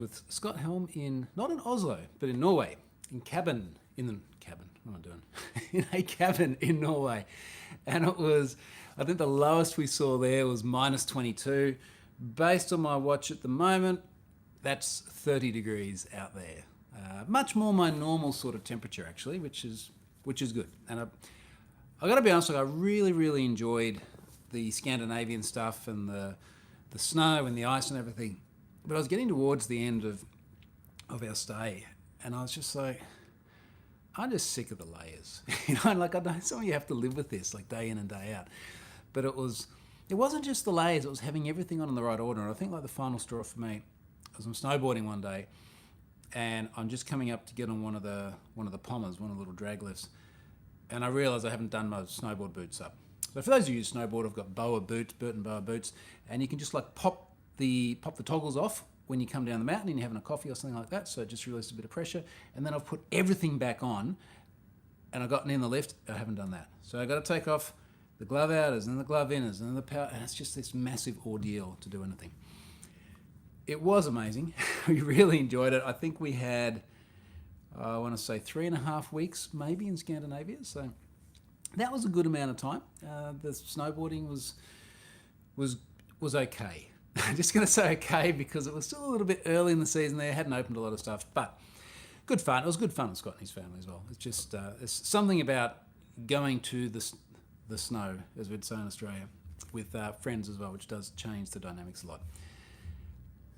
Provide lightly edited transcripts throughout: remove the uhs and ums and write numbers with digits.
with Scott Helm not in Oslo, but in Norway, in the cabin, what am I doing? In a cabin in Norway. And it was, I think the lowest we saw there was minus 22. Based on my watch at the moment, that's 30 degrees out there. Much more my normal sort of temperature actually, which is good. And I got to be honest, I really, really enjoyed the Scandinavian stuff and the snow and the ice and everything. But I was getting towards the end of our stay, and I was just like, I'm just sick of the layers. I know some of you have to live with this, like day in and day out. But it wasn't just the layers; it was having everything on in the right order. And I think like the final straw for me was I'm snowboarding one day, and I'm just coming up to get on one of the pommers, one of the little drag lifts, and I realise I haven't done my snowboard boots up. So for those of you who snowboard, I've got Burton Boa boots, and you can just like pop the toggles off when you come down the mountain and you're having a coffee or something like that, so it just releases a bit of pressure. And then I've put everything back on, and I've gotten in the lift. I haven't done that, so I've got to take off the glove outers and the glove inners and the power, and it's just this massive ordeal to do anything. It was amazing. We really enjoyed it. I think we had, I want to say 3.5 weeks maybe in Scandinavia, so that was a good amount of time. The snowboarding was okay. I'm just going to say okay because it was still a little bit early in the season there. Hadn't opened a lot of stuff, but good fun. It was good fun with Scott and his family as well. It's just it's something about going to the snow, as we'd say in Australia, with friends as well, which does change the dynamics a lot.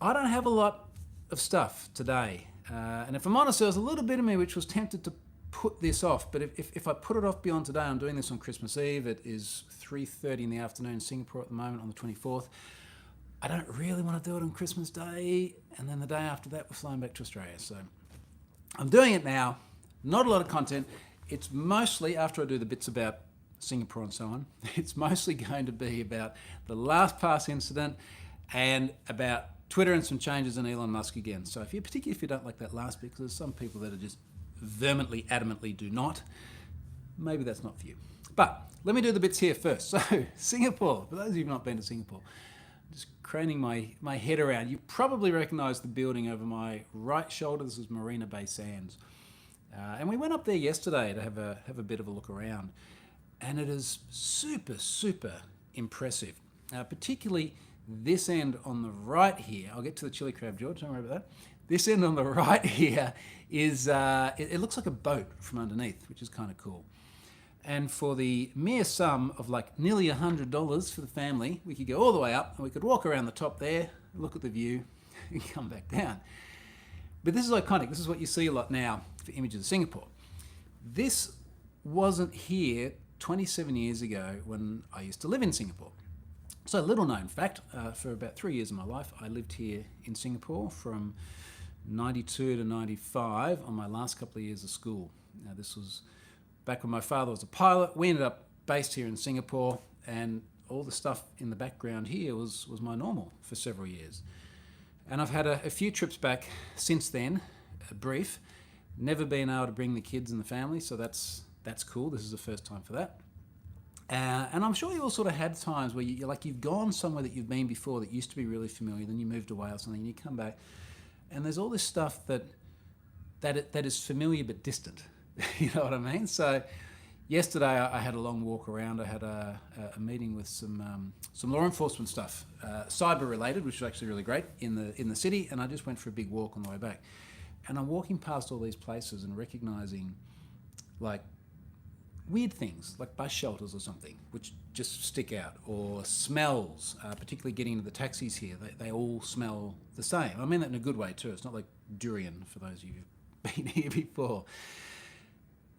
I don't have a lot of stuff today, and if I'm honest, there was a little bit of me which was tempted to put this off, but if I put it off beyond today, I'm doing this on Christmas Eve. It is 3:30 in the afternoon in Singapore at the moment on the 24th. I don't really want to do it on Christmas Day, and then the day after that we're flying back to Australia. So I'm doing it now. Not a lot of content. It's mostly, after I do the bits about Singapore and so on, it's mostly going to be about the LastPass incident and about Twitter and some changes in Elon Musk again. So particularly if you don't like that last bit, because there's some people that are just vehemently, adamantly do not, maybe that's not for you. But let me do the bits here first. So Singapore, for those of you who've not been to Singapore, just craning my head around. You probably recognise the building over my right shoulder. This is Marina Bay Sands. And we went up there yesterday to have a bit of a look around. And it is super, super impressive. Particularly this end on the right here. I'll get to the chili crab, George, don't worry about that. This end on the right here is, it looks like a boat from underneath, which is kind of cool. And for the mere sum of like nearly $100 for the family, we could go all the way up and we could walk around the top there, look at the view, and come back down. But this is iconic. This is what you see a lot now for images of Singapore. This wasn't here 27 years ago when I used to live in Singapore. So little known fact, for about 3 years of my life, I lived here in Singapore from 92 to 95 on my last couple of years of school. Now this was back when my father was a pilot. We ended up based here in Singapore, and all the stuff in the background here was my normal for several years. And I've had a few trips back since then, brief. Never been able to bring the kids and the family, so that's cool. This is the first time for that. And I'm sure you all sort of had times where you've gone somewhere that you've been before that used to be really familiar, then you moved away or something, and you come back, and there's all this stuff that is familiar but distant. You know what I mean? So yesterday I had a long walk around. I had a meeting with some law enforcement stuff, cyber related, which was actually really great in the city. And I just went for a big walk on the way back. And I'm walking past all these places and recognizing like weird things, like bus shelters or something, which just stick out, or smells, particularly getting into the taxis here. They all smell the same. I mean that in a good way too. It's not like durian for those of you who've been here before.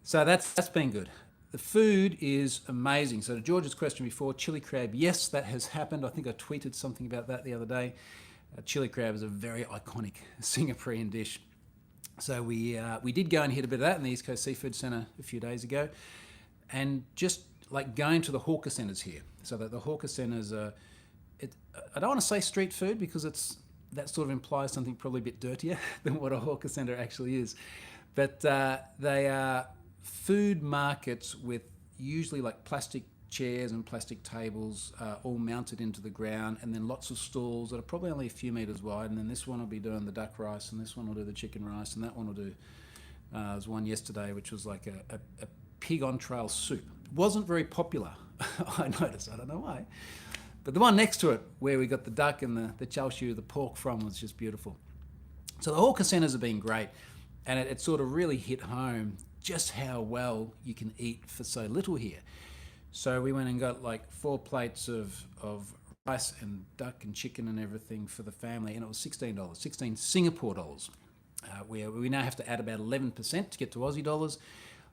So that's been good. The food is amazing. So to George's question before, chili crab, yes, that has happened. I think I tweeted something about that the other day. Chili crab is a very iconic Singaporean dish. So we did go and hit a bit of that in the East Coast Seafood Centre a few days ago, and just like going to the hawker centres here. So that the hawker centres are, I don't want to say street food because that sort of implies something probably a bit dirtier than what a hawker centre actually is. But they are food markets with usually like plastic chairs and plastic tables all mounted into the ground, and then lots of stalls that are probably only a few metres wide, and then this one will be doing the duck rice, and this one will do the chicken rice, and that one will do, there's one yesterday which was like a pig on trail soup. It wasn't very popular, I noticed, I don't know why. But the one next to it, where we got the duck and the char siu, the pork from, was just beautiful. So the hawker centres have been great, and it sort of really hit home just how well you can eat for so little here. So we went and got like 4 plates of rice and duck and chicken and everything for the family, and it was $16, 16 Singapore dollars. We now have to add about 11% to get to Aussie dollars.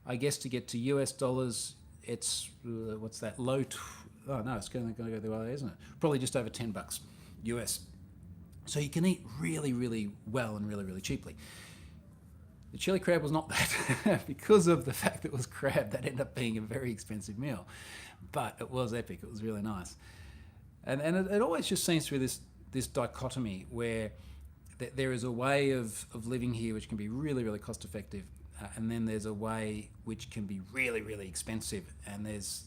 I guess to get to US dollars, it's, what's that, it's going to go the other way, isn't it? Probably just over $10 US. So you can eat really, really well and really, really cheaply. The chili crab was not that. Because of the fact that it was crab, that ended up being a very expensive meal. But it was epic. It was really nice. And it always just seems to be this dichotomy where there is a way of living here which can be really, really cost effective, and then there's a way which can be really, really expensive, and there's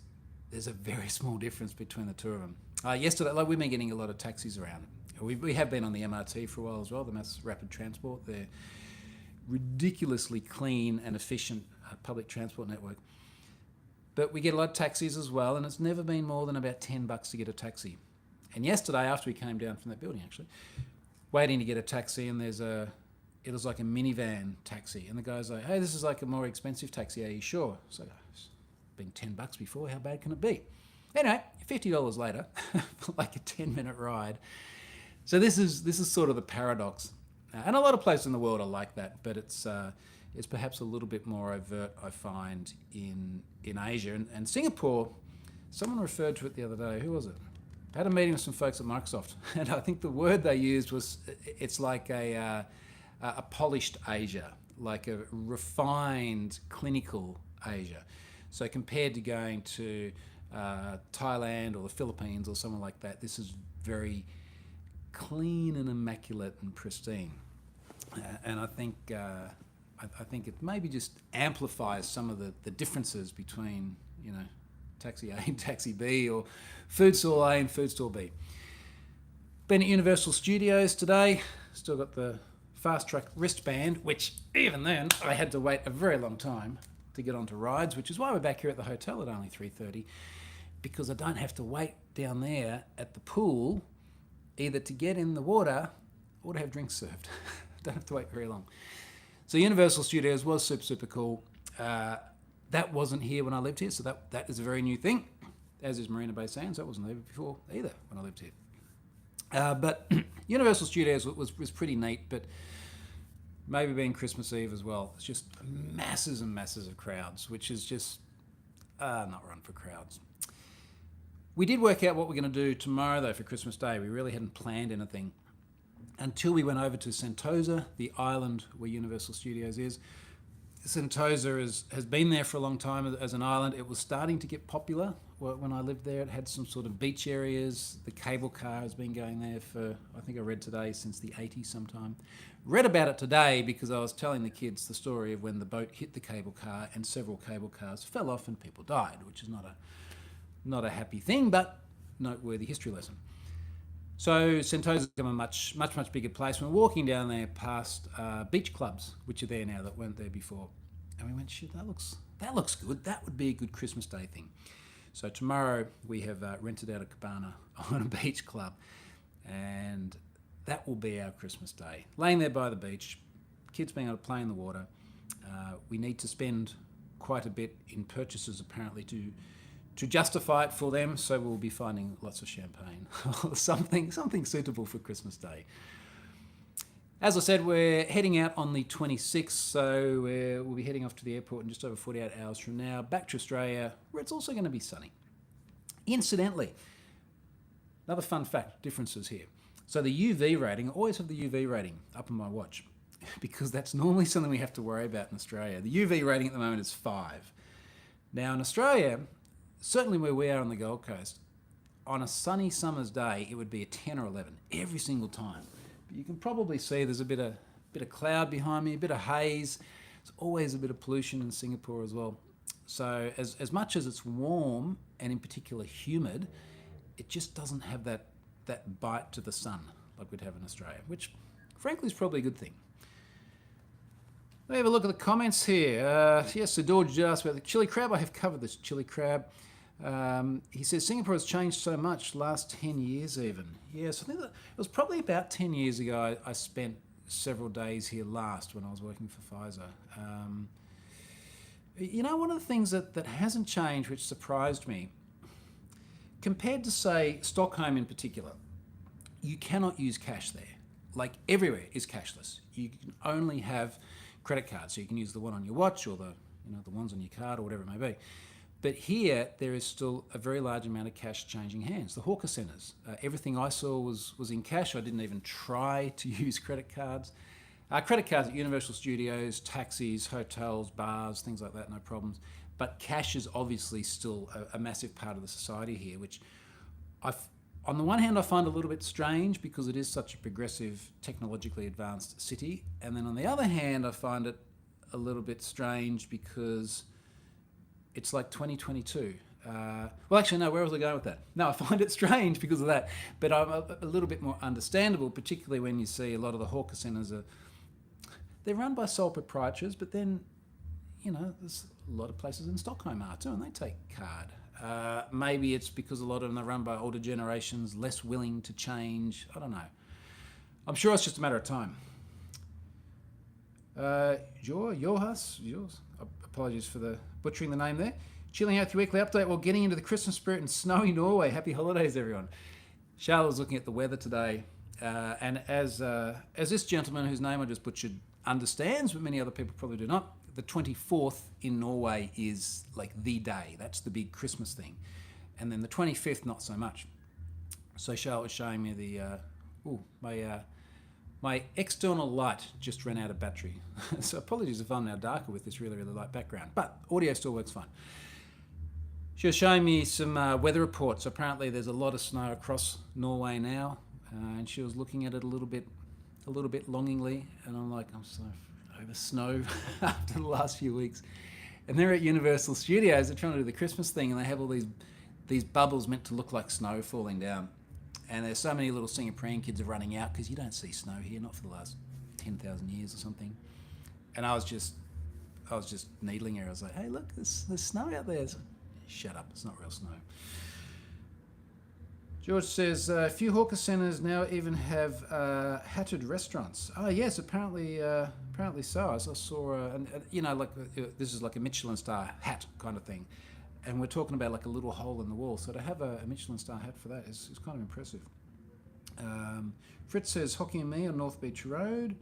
a very small difference between the two of them. Yesterday, we've been getting a lot of taxis around. We have been on the MRT for a while as well, the Mass Rapid Transport. They're ridiculously clean and efficient public transport network. But we get a lot of taxis as well, and it's never been more than about $10 to get a taxi. And yesterday, after we came down from that building, actually, waiting to get a taxi, and it was like a minivan taxi, and the guy's like, "Hey, this is like a more expensive taxi. Are you sure?" So it's been $10 before. How bad can it be? Anyway, $50 later, for like a 10-minute ride. So this is sort of the paradox, and a lot of places in the world are like that, but it's perhaps a little bit more overt, I find, in Asia. And Singapore, someone referred to it the other day. Who was it? I had a meeting with some folks at Microsoft, and I think the word they used was, it's like a polished Asia, like a refined clinical Asia. So compared to going to Thailand or the Philippines or somewhere like that, this is very clean and immaculate and pristine. And I think it maybe just amplifies some of the differences between, taxi A and taxi B, or food stall A and food stall B. Been at Universal Studios today. Still got the fast track wristband, which even then I had to wait a very long time to get onto rides, which is why we're back here at the hotel at only 3:30, because I don't have to wait down there at the pool either to get in the water or to have drinks served. Don't have to wait very long. So Universal Studios was super, super cool. That wasn't here when I lived here, so that is a very new thing, as is Marina Bay Sands. That wasn't there before either when I lived here. But Universal Studios was pretty neat, but maybe being Christmas Eve as well, it's just masses and masses of crowds, which is just not run for crowds. We did work out what we're going to do tomorrow, though, for Christmas Day. We really hadn't planned anything until we went over to Sentosa, the island where Universal Studios is. Sentosa has been there for a long time as an island. It was starting to get popular when I lived there. It had some sort of beach areas. The cable car has been going there for, I think I read today, since the 80s sometime. Read about it today because I was telling the kids the story of when the boat hit the cable car and several cable cars fell off and people died, which is not a happy thing, but noteworthy history lesson. So Sentosa's become a much, much, much bigger place. We're walking down there past beach clubs, which are there now that weren't there before. And we went, shit, that looks good. That would be a good Christmas Day thing. So tomorrow we have rented out a cabana on a beach club, and that will be our Christmas Day. Laying there by the beach, kids being able to play in the water. We need to spend quite a bit in purchases apparently to justify it for them, so we'll be finding lots of champagne or something suitable for Christmas Day. As I said, we're heading out on the 26th, so we'll be heading off to the airport in just over 48 hours from now, back to Australia, where it's also going to be sunny. Incidentally, another fun fact, differences here. So the UV rating, I always have the UV rating up on my watch, because that's normally something we have to worry about in Australia. The UV rating at the moment is 5. Now in Australia, certainly where we are on the Gold Coast, on a sunny summer's day, it would be a 10 or 11 every single time. But you can probably see there's a bit of cloud behind me, a bit of haze. There's always a bit of pollution in Singapore as well. So as much as it's warm and in particular humid, it just doesn't have that bite to the sun like we'd have in Australia, which frankly is probably a good thing. Let me have a look at the comments here. Yes, Sir George asked about the chili crab. I have covered this chili crab. He says Singapore has changed so much last 10 years even. Yes, I think that it was probably about 10 years ago I spent several days here last when I was working for Pfizer. One of the things that hasn't changed, which surprised me, compared to, say, Stockholm in particular, you cannot use cash there. Like, everywhere is cashless. You can only have credit cards, so you can use the one on your watch or the ones on your card or whatever it may be. But here, there is still a very large amount of cash changing hands. The hawker centres, everything I saw was in cash. I didn't even try to use credit cards. Credit cards at Universal Studios, taxis, hotels, bars, things like that, no problems. But cash is obviously still a massive part of the society here, which on the one hand I find a little bit strange because it is such a progressive, technologically advanced city. And then on the other hand, I find it a little bit strange because it's like 2022. Well, actually, no, where was I going with that? No, I find it strange because of that. But I'm a little bit more understandable, particularly when you see a lot of the hawker centres they're run by sole proprietors, but then, there's a lot of places in Stockholm are too, and they take card. Maybe it's because a lot of them are run by older generations, less willing to change. I don't know. I'm sure it's just a matter of time. Yours. Apologies for the butchering the name there. Chilling out the weekly update while getting into the Christmas spirit in snowy Norway. Happy holidays, everyone. Charlotte was looking at the weather today, and as this gentleman whose name I just butchered understands, but many other people probably do not, the 24th in Norway is like the day. That's the big Christmas thing. And then the 25th, not so much. So Charlotte was showing me my external light just ran out of battery. So apologies if I'm now darker with this really, really light background, but audio still works fine. She was showing me some weather reports. Apparently there's a lot of snow across Norway now, and she was looking at it a little bit longingly, and I'm like, I'm so over snow after the last few weeks. And they're at Universal Studios, they're trying to do the Christmas thing, and they have all these bubbles meant to look like snow falling down. And there's so many little Singaporean kids are running out because you don't see snow here, not for the last 10,000 years or something. And I was just needling her. I was like, hey, look, there's snow out there. So, shut up, it's not real snow. George says, a few hawker centres now even have hatted restaurants. Oh, yes, apparently so. I saw, this is like a Michelin star hat kind of thing. And we're talking about like a little hole in the wall. So to have a Michelin star hat for that is kind of impressive. Fritz says, Hockey and Me on North Beach Road.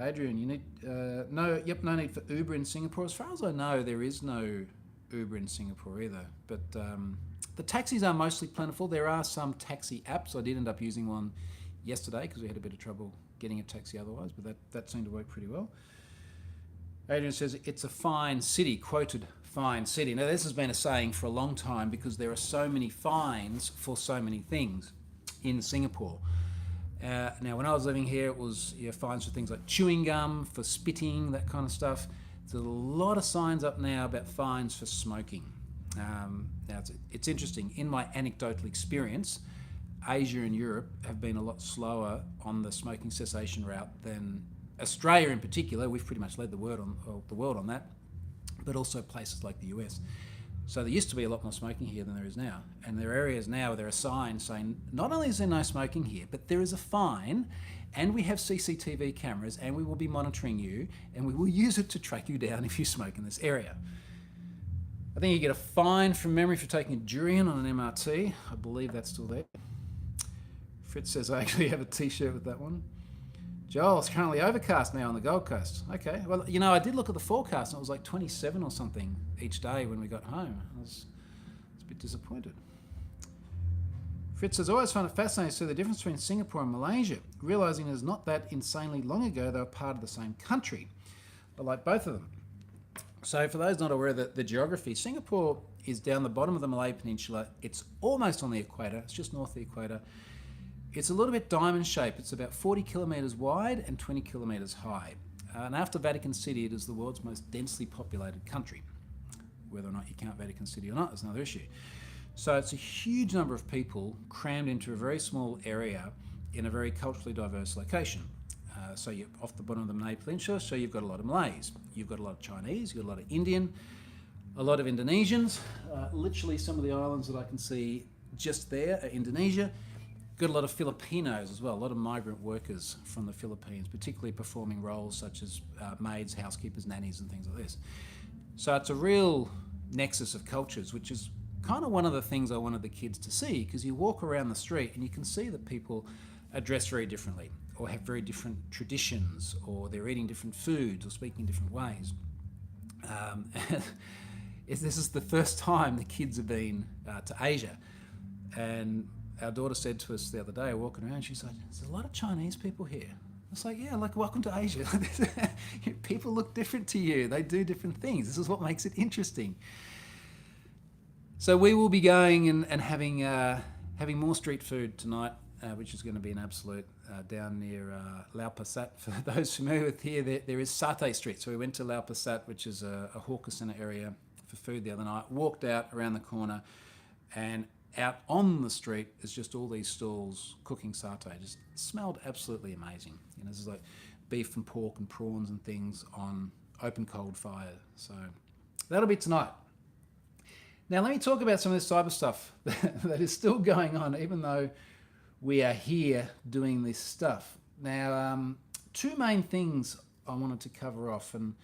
Adrian, you need, no need for Uber in Singapore. As far as I know, there is no Uber in Singapore either. But the taxis are mostly plentiful. There are some taxi apps. I did end up using one yesterday because we had a bit of trouble getting a taxi otherwise, but that seemed to work pretty well. Adrian says, it's a fine city, quoted fine city. Now, this has been a saying for a long time because there are so many fines for so many things in Singapore. Now, when I was living here, it was fines for things like chewing gum, for spitting, that kind of stuff. There's a lot of signs up now about fines for smoking. Now, it's interesting. In my anecdotal experience, Asia and Europe have been a lot slower on the smoking cessation route than Australia in particular. We've pretty much led the world on that, but also places like the US. So there used to be a lot more smoking here than there is now. And there are areas now where there are signs saying, not only is there no smoking here, but there is a fine, and we have CCTV cameras, and we will be monitoring you, and we will use it to track you down if you smoke in this area. I think you get a fine from memory for taking a durian on an MRT. I believe that's still there. Fritz says I actually have a t-shirt with that one. Joel, it's currently overcast now on the Gold Coast. Okay, well, I did look at the forecast and it was like 27 or something each day when we got home. I was a bit disappointed. Fritz says, always found it fascinating to see the difference between Singapore and Malaysia, realising it is not that insanely long ago they were part of the same country, but like both of them. So for those not aware of the geography, Singapore is down the bottom of the Malay Peninsula. It's almost on the equator. It's just north of the equator. It's a little bit diamond shaped. It's about 40 kilometres wide and 20 kilometres high. And after Vatican City, it is the world's most densely populated country. whether or not you count Vatican City or not is another issue. So it's a huge number of people crammed into a very small area in a very culturally diverse location. So you're off the bottom of the Malay Peninsula, so you've got a lot of Malays, you've got a lot of Chinese, you've got a lot of Indian, a lot of Indonesians. Literally some of the islands that I can see just there are Indonesia. Got a lot of Filipinos as well, a lot of migrant workers from the Philippines, particularly performing roles such as maids, housekeepers, nannies and things like this. So it's a real nexus of cultures, which is kind of one of the things I wanted the kids to see, because you walk around the street and you can see that people are dressed very differently, or have very different traditions, or they're eating different foods, or speaking different ways. This is the first time the kids have been to Asia, and our daughter said to us the other day, walking around, she's like, "There's a lot of Chinese people here." It's like, yeah, like, welcome to Asia. People look different to you. They do different things. This is what makes it interesting. So we will be going and having more street food tonight, which is going to be an absolute down near Lau Pa Sat. For those familiar with here, there is Satay Street. So we went to Lau Pa Sat, which is a hawker centre area for food the other night, walked out around the corner, and out on the street is just all these stalls cooking satay. Just smelled absolutely amazing. You know, this is like beef and pork and prawns and things on open cold fire. So that'll be tonight. Now let me talk about some of this cyber stuff that is still going on, even though we are here doing this stuff. Now, two main things I wanted to cover off, and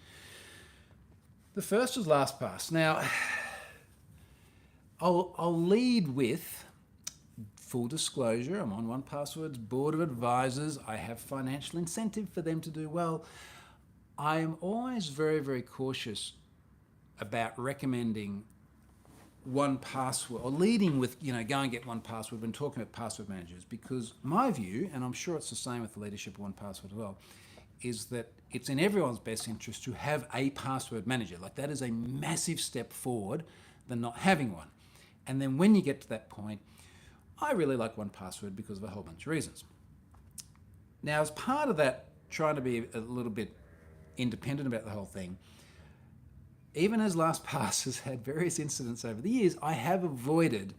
the first was LastPass. Now, I'll lead with full disclosure. I'm on 1Password's board of advisors. I have financial incentive for them to do well. I am always very, very cautious about recommending 1Password, or leading with, go and get 1Password when talking about password managers, because my view, and I'm sure it's the same with the leadership of 1Password as well, is that it's in everyone's best interest to have a password manager. Like, that is a massive step forward than not having one. And then when you get to that point, I really like 1Password because of a whole bunch of reasons. Now, as part of that, trying to be a little bit independent about the whole thing, even as LastPass has had various incidents over the years, I have avoided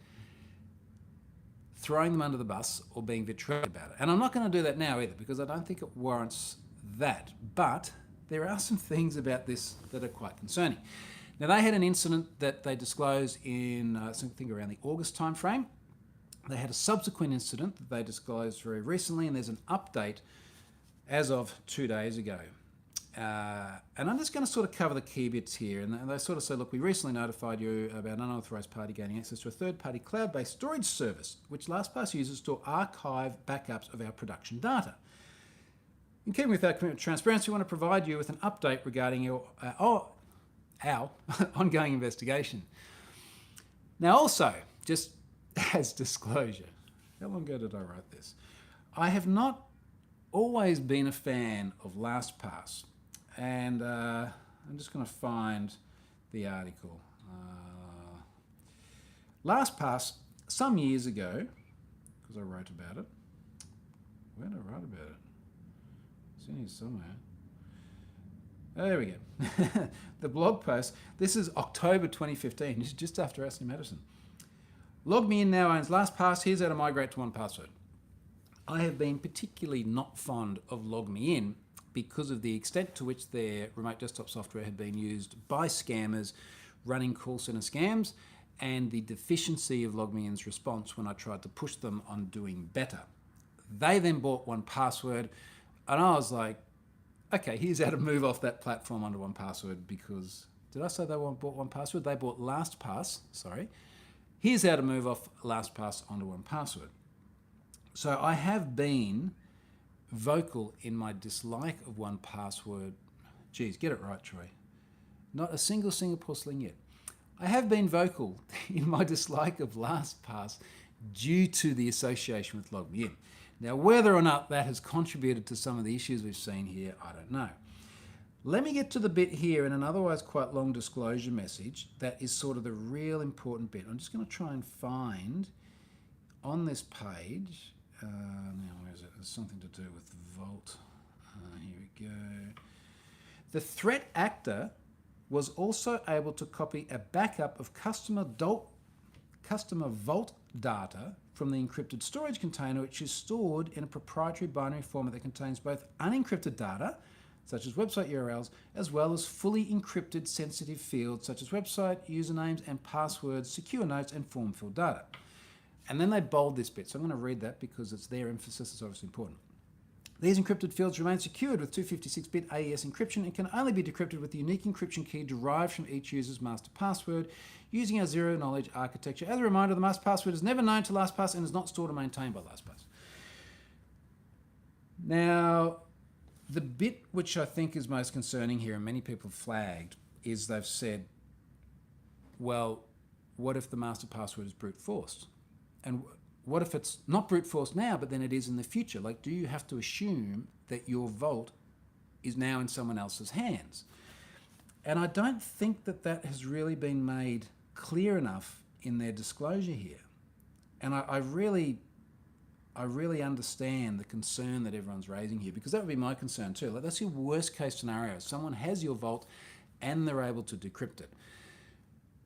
throwing them under the bus or being vitriolic about it. And I'm not going to do that now either, because I don't think it warrants that. But there are some things about this that are quite concerning. Now, they had an incident that they disclosed in, something around the August timeframe. They had a subsequent incident that they disclosed very recently, and there's an update as of 2 days ago. And I'm just going to sort of cover the key bits here. And they sort of say, look, we recently notified you about an unauthorized party gaining access to a third-party cloud-based storage service, which LastPass uses to archive backups of our production data. In keeping with our commitment to transparency, we want to provide you with an update regarding our ongoing investigation. Now, also, just as disclosure, how long ago did I write this? I have not always been a fan of LastPass. And I'm just going to find the article. LastPass, some years ago, because I wrote about it. Where did I write about it? It's in here somewhere. There we go. The blog post. This is October 2015, just after Ashley Madison. Log Me In now owns LastPass. Here's how to migrate to 1Password. I have been particularly not fond of Log Me In because of the extent to which their remote desktop software had been used by scammers running call center scams, and the deficiency of Log Me In's response when I tried to push them on doing better. They then bought 1Password, and I was like, okay, here's how to move off that platform onto 1Password, because, did I say they bought 1Password? They bought LastPass, sorry. Here's how to move off LastPass onto 1Password. So I have been vocal in my dislike of 1Password. Geez, get it right, Troy. Not a single Singapore sling yet. I have been vocal in my dislike of LastPass due to the association with Log Me In. Now, whether or not that has contributed to some of the issues we've seen here, I don't know. Let me get to the bit here in an otherwise quite long disclosure message that is sort of the real important bit. I'm just going to try and find on this page. Now, where is it? There's something to do with the vault. Here we go. The threat actor was also able to copy a backup of customer vault data from the encrypted storage container, which is stored in a proprietary binary format that contains both unencrypted data, such as website URLs, as well as fully encrypted sensitive fields such as website usernames and passwords, secure notes, and form field data. And then they bold this bit, so I'm going to read that because it's their emphasis, it's obviously important. These encrypted fields remain secured with 256-bit AES encryption and can only be decrypted with the unique encryption key derived from each user's master password using our zero-knowledge architecture. As a reminder, the master password is never known to LastPass and is not stored or maintained by LastPass. Now, the bit which I think is most concerning here, and many people have flagged, is they've said, well, what if the master password is brute forced? And what if it's not brute force now, but then it is in the future? Like, do you have to assume that your vault is now in someone else's hands? And I don't think that that has really been made clear enough in their disclosure here. And I really understand the concern that everyone's raising here, because that would be my concern too. Like, that's your worst case scenario. Someone has your vault and they're able to decrypt it.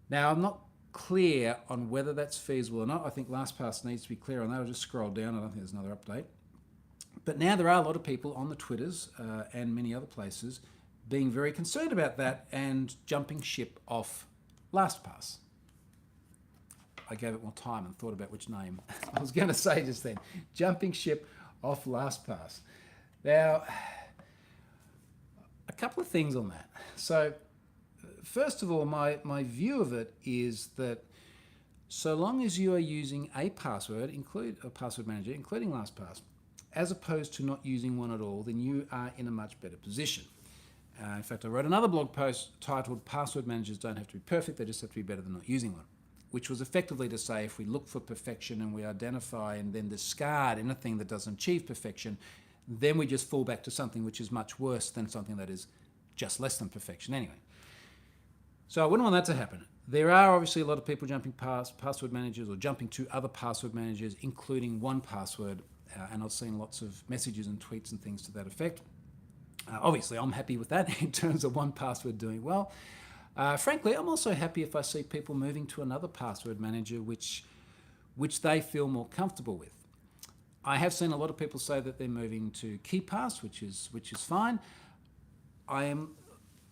Now, I'm not clear on whether that's feasible or not. I think LastPass needs to be clear on that. I'll just scroll down. I don't think there's another update. But now there are a lot of people on the Twitters and many other places being very concerned about that and jumping ship off LastPass. I gave it more time and thought about which name I was going to say just then. Jumping ship off LastPass. Now, a couple of things on that. So, first of all, my view of it is that so long as you are using a password, include a password manager, including LastPass, as opposed to not using one at all, then you are in a much better position. In fact, I wrote another blog post titled "Password Managers Don't Have to Be Perfect, They Just Have to Be Better Than Not Using One," which was effectively to say if we look for perfection and we identify and then discard anything that doesn't achieve perfection, then we just fall back to something which is much worse than something that is just less than perfection anyway. So I wouldn't want that to happen. There are obviously a lot of people jumping past password managers or jumping to other password managers, including 1Password, and I've seen lots of messages and tweets and things to that effect. Obviously, I'm happy with that in terms of 1Password doing well. Frankly, I'm also happy if I see people moving to another password manager which they feel more comfortable with. I have seen a lot of people say that they're moving to KeePass, which is fine. I am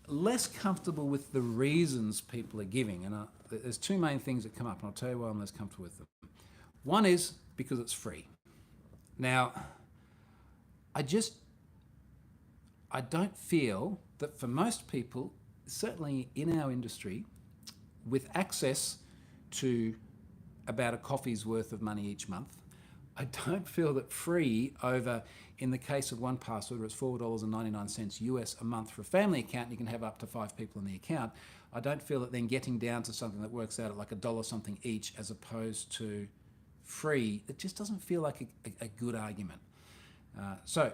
less comfortable with the reasons people are giving, and there's two main things that come up, and I'll tell you why I'm less comfortable with them. One is because it's free. Now, I don't feel that for most people, certainly in our industry, with access to about a coffee's worth of money each month, I don't feel that free over, in the case of 1Password, where it's $4.99 US a month for a family account, and you can have up to 5 people in the account, I don't feel that then getting down to something that works out at like $1 something each as opposed to free, it just doesn't feel like a good argument. So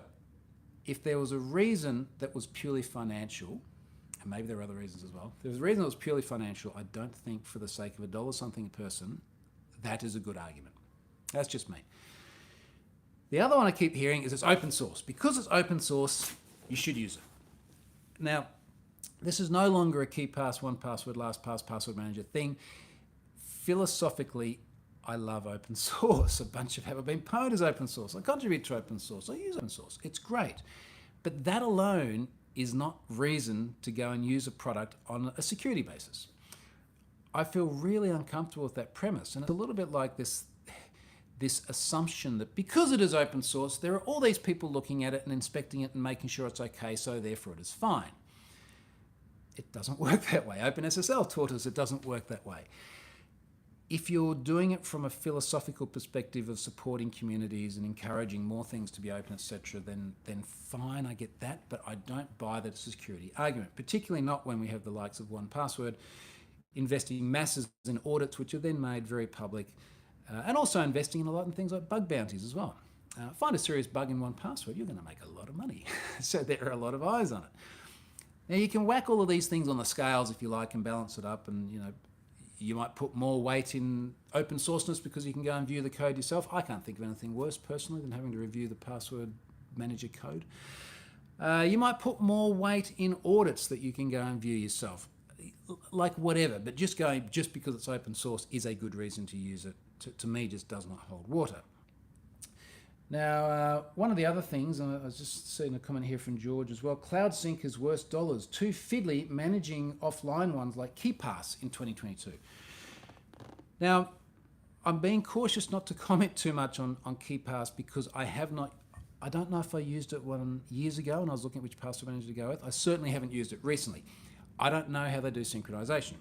if there was a reason that was purely financial, and maybe there are other reasons as well, if there was a reason that was purely financial, I don't think for the sake of $1 something a person, that is a good argument. That's just me. The other one I keep hearing is it's open source. Because it's open source, you should use it. Now, this is no longer a KeePass, 1Password, LastPass, password manager thing. Philosophically, I love open source. A bunch of have been pwned as open source. I contribute to open source. I use open source. It's great. But that alone is not reason to go and use a product on a security basis. I feel really uncomfortable with that premise. And it's a little bit like this assumption that because it is open source, there are all these people looking at it and inspecting it and making sure it's okay, so therefore it is fine. It doesn't work that way. OpenSSL taught us it doesn't work that way. If you're doing it from a philosophical perspective of supporting communities and encouraging more things to be open, etc., then fine, I get that, but I don't buy that as a security argument, particularly not when we have the likes of 1Password investing masses in audits, which are then made very public, and also investing in a lot in things like bug bounties as well. Find a serious bug in 1Password, you're going to make a lot of money. So there are a lot of eyes on it. Now you can whack all of these things on the scales if you like and balance it up, and you might put more weight in open sourceness because you can go and view the code yourself. I can't think of anything worse personally than having to review the password manager code. You might put more weight in audits that you can go and view yourself. like whatever, but just because it's open source is a good reason to use it, to me just does not hold water. Now, one of the other things, and I was just seeing a comment here from George as well, cloud sync is worth dollars. Too fiddly managing offline ones like KeePass in 2022. Now, I'm being cautious not to comment too much on KeePass because I don't know if I used it years ago and I was looking at which password manager to go with. I certainly haven't used it recently. I don't know how they do synchronization.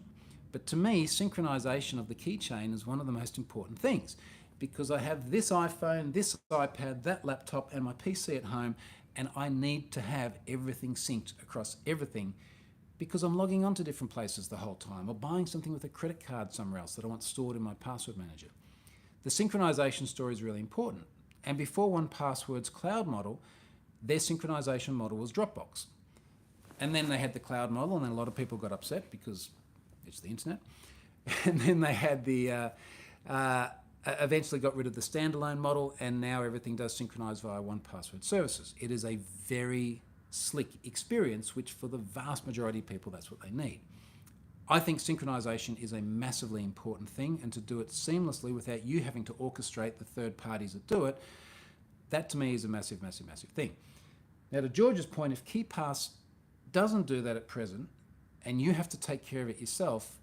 But to me, synchronization of the keychain is one of the most important things, because I have this iPhone, this iPad, that laptop, and my PC at home, and I need to have everything synced across everything because I'm logging on to different places the whole time, or buying something with a credit card somewhere else that I want stored in my password manager. The synchronization story is really important. And before 1Password's cloud model, their synchronization model was Dropbox. And then they had the cloud model, and then a lot of people got upset because it's the internet. And then they had eventually got rid of the standalone model, and now everything does synchronize via 1Password services. It is a very slick experience, which for the vast majority of people, that's what they need. I think synchronization is a massively important thing, and to do it seamlessly without you having to orchestrate the third parties that do it, that to me is a massive, massive, massive thing. Now, to George's point, if KeePass doesn't do that at present, and you have to take care of it yourself,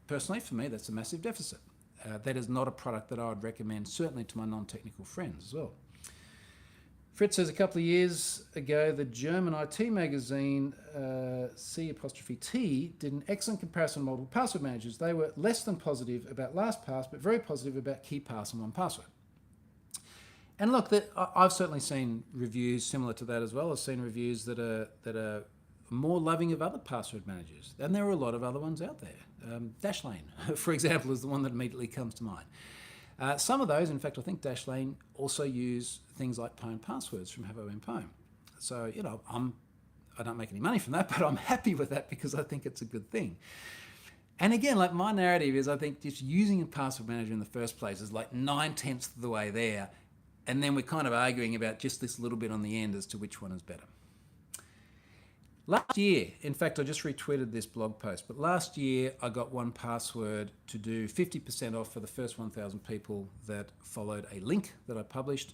personally, for me, that's a massive deficit. That is not a product that I would recommend, certainly to my non-technical friends as well. Fritz says a couple of years ago, the German IT magazine C''T did an excellent comparison of multiple password managers. They were less than positive about LastPass, but very positive about KeePass and 1Password. And look, I've certainly seen reviews similar to that as well. I've seen reviews that are more loving of other password managers, and there are a lot of other ones out there. Dashlane, for example, is the one that immediately comes to mind. Some of those, in fact, I think Dashlane also use things like pwn passwords from Have-O-Pwn. So, I don't make any money from that, but I'm happy with that because I think it's a good thing. And again, like my narrative is, I think just using a password manager in the first place is like 9/10 of the way there, and then we're kind of arguing about just this little bit on the end as to which one is better. Last year, in fact, I just retweeted this blog post, but last year I got 1Password to do 50% off for the first 1,000 people that followed a link that I published.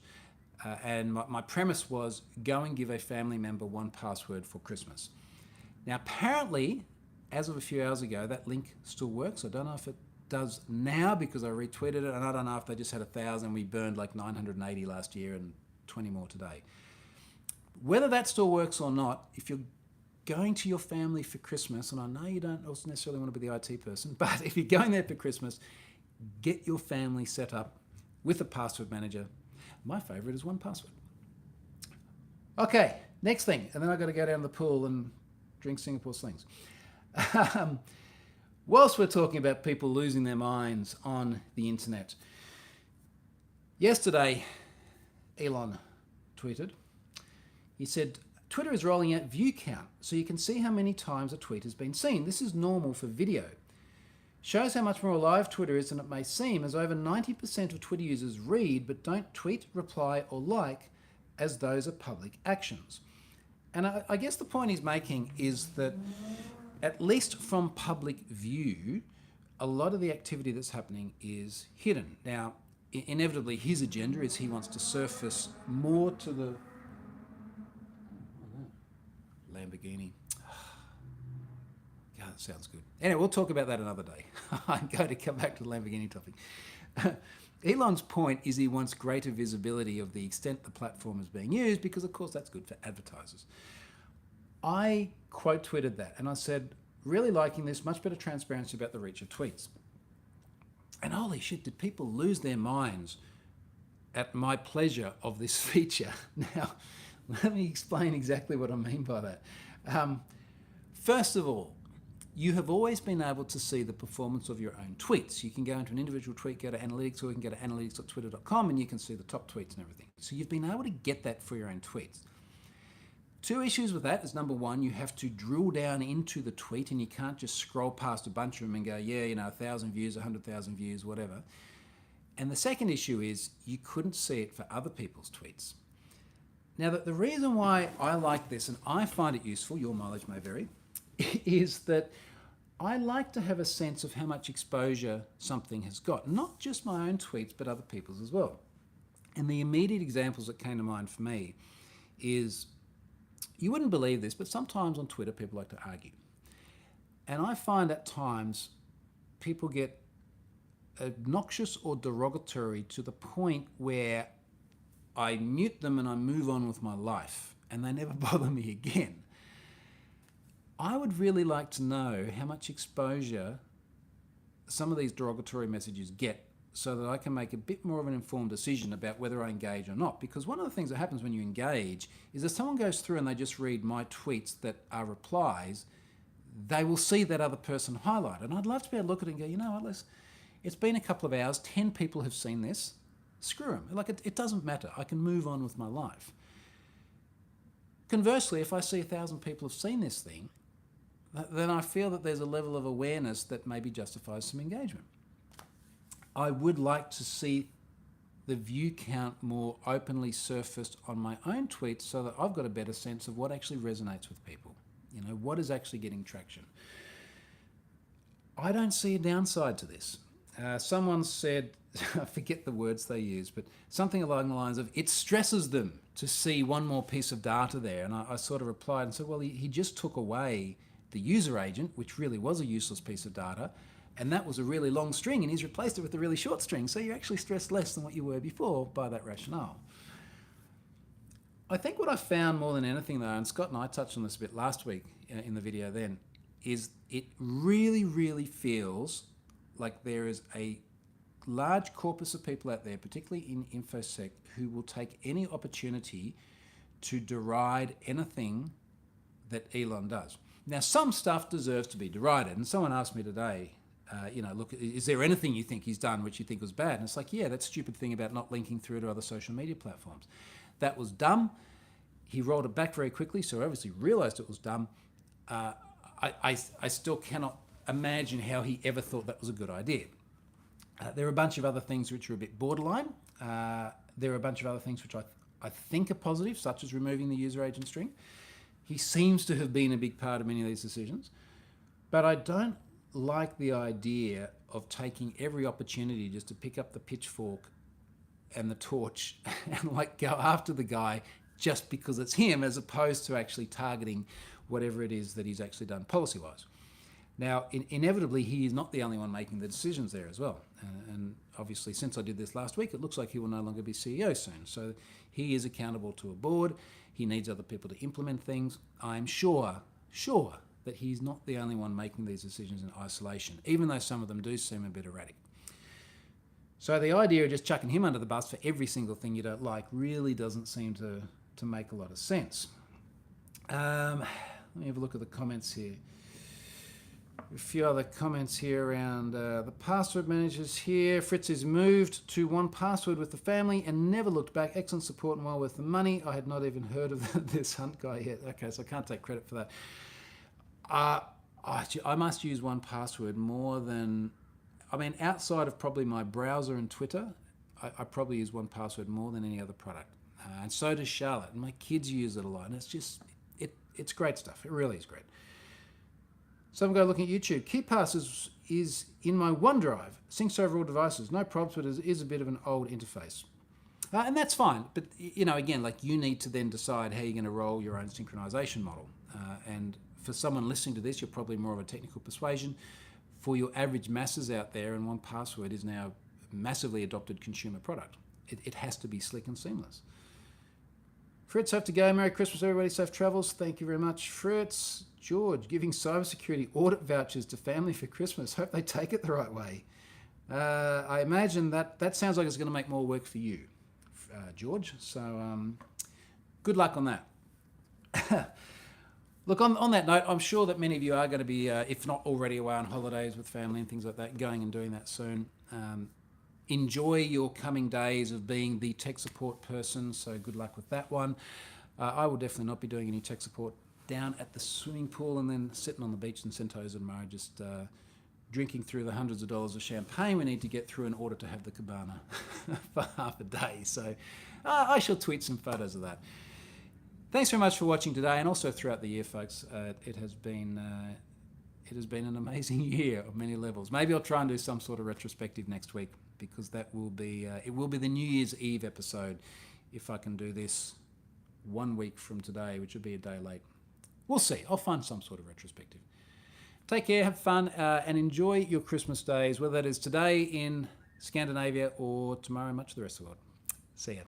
And my premise was go and give a family member 1Password for Christmas. Now, apparently, as of a few hours ago, that link still works. I don't know if it does now because I retweeted it, and I don't know if they just had 1,000. We burned like 980 last year and 20 more today. Whether that still works or not, if you're going to your family for Christmas, and I know you don't also necessarily want to be the IT person, but if you're going there for Christmas, get your family set up with a password manager. My favorite is 1Password. Okay, next thing, and then I've got to go down to the pool and drink Singapore Slings. Whilst we're talking about people losing their minds on the internet, yesterday Elon tweeted, he said, Twitter is rolling out view count, so you can see how many times a tweet has been seen. This is normal for video. Shows how much more alive Twitter is than it may seem, as over 90% of Twitter users read but don't tweet, reply, or like, as those are public actions. And I guess the point he's making is that, at least from public view, a lot of the activity that's happening is hidden. Now, inevitably, his agenda is he wants to surface more to the Lamborghini. God, that sounds good. Anyway, we'll talk about that another day. I'm going to come back to the Lamborghini topic. Elon's point is he wants greater visibility of the extent the platform is being used because, of course, that's good for advertisers. I quote tweeted that and I said, really liking this, much better transparency about the reach of tweets. And holy shit, did people lose their minds at my pleasure of this feature? Now, let me explain exactly what I mean by that. First of all, you have always been able to see the performance of your own tweets. You can go into an individual tweet, go to analytics, or you can go to analytics.twitter.com and you can see the top tweets and everything. So you've been able to get that for your own tweets. Two issues with that is, number one, you have to drill down into the tweet and you can't just scroll past a bunch of them and go, 1,000 views, 100,000 views, whatever. And the second issue is you couldn't see it for other people's tweets. Now, the reason why I like this, and I find it useful, your mileage may vary, is that I like to have a sense of how much exposure something has got, not just my own tweets, but other people's as well. And the immediate examples that came to mind for me is, you wouldn't believe this, but sometimes on Twitter people like to argue. And I find at times people get obnoxious or derogatory to the point where I mute them and I move on with my life and they never bother me again. I would really like to know how much exposure some of these derogatory messages get so that I can make a bit more of an informed decision about whether I engage or not. Because one of the things that happens when you engage is if someone goes through and they just read my tweets that are replies, they will see that other person highlighted. And I'd love to be able to look at it and go, you know what, it's been a couple of hours, 10 people have seen this, screw them. Like, it doesn't matter. I can move on with my life. Conversely, if I see 1,000 people have seen this thing, then I feel that there's a level of awareness that maybe justifies some engagement. I would like to see the view count more openly surfaced on my own tweets so that I've got a better sense of what actually resonates with people. You know, what is actually getting traction. I don't see a downside to this. Someone said, I forget the words they used, but something along the lines of, it stresses them to see one more piece of data there. And I sort of replied and said, well, he just took away the user agent, which really was a useless piece of data, and that was a really long string, and he's replaced it with a really short string. So you're actually stressed less than what you were before by that rationale. I think what I found more than anything though, and Scott and I touched on this a bit last week in the video then, is it really, really feels like there is a large corpus of people out there, particularly in InfoSec, who will take any opportunity to deride anything that Elon does. Now, some stuff deserves to be derided, and someone asked me today, look, is there anything you think he's done which you think was bad? And it's like, yeah, that stupid thing about not linking through to other social media platforms. That was dumb. He rolled it back very quickly, so obviously realised it was dumb. I still cannot imagine how he ever thought that was a good idea. There are a bunch of other things which are a bit borderline. There are a bunch of other things which I think are positive, such as removing the user agent string. He seems to have been a big part of many of these decisions. But I don't like the idea of taking every opportunity just to pick up the pitchfork and the torch and like go after the guy just because it's him, as opposed to actually targeting whatever it is that he's actually done policy-wise. Now, inevitably, he is not the only one making the decisions there as well. And obviously, since I did this last week, it looks like he will no longer be CEO soon. So he is accountable to a board. He needs other people to implement things. I'm sure that he's not the only one making these decisions in isolation, even though some of them do seem a bit erratic. So the idea of just chucking him under the bus for every single thing you don't like really doesn't seem to make a lot of sense. Let me have a look at the comments here. A few other comments here around the password managers here. Fritz is moved to 1Password with the family and never looked back. Excellent support and well worth the money. I had not even heard of this Hunt guy yet. Okay, so I can't take credit for that. I must use 1Password more than, outside of probably my browser and Twitter, I probably use 1Password more than any other product. And so does Charlotte. And my kids use it a lot. And it's great stuff. It really is great. So I'm going to look at YouTube. KeePass is in my OneDrive. Syncs over all devices. No problems, but it is a bit of an old interface. And that's fine. But, again, you need to then decide how you're going to roll your own synchronization model. And for someone listening to this, you're probably more of a technical persuasion. For your average masses out there, and 1Password is now a massively adopted consumer product. It has to be slick and seamless. Fritz, have to go. Merry Christmas, everybody. Safe travels. Thank you very much, Fritz. George, giving cybersecurity audit vouchers to family for Christmas. Hope they take it the right way. I imagine that sounds like it's going to make more work for you, George. So good luck on that. Look, on that note, I'm sure that many of you are going to be, if not already away on holidays with family and things like that, going and doing that soon. Enjoy your coming days of being the tech support person, so good luck with that one. I will definitely not be doing any tech support down at the swimming pool and then sitting on the beach in Sentosa tomorrow, just drinking through the hundreds of dollars of champagne we need to get through in order to have the cabana for half a day. So I shall tweet some photos of that. Thanks very much for watching today, and also throughout the year, folks. It has been it has been an amazing year of many levels. Maybe I'll try and do some sort of retrospective next week, because that will be it will be the New Year's Eve episode if I can do this 1 week from today, which would be a day late. We'll see. I'll find some sort of retrospective. Take care, have fun, and enjoy your Christmas days, whether that is today in Scandinavia or tomorrow much of the rest of the world. See ya.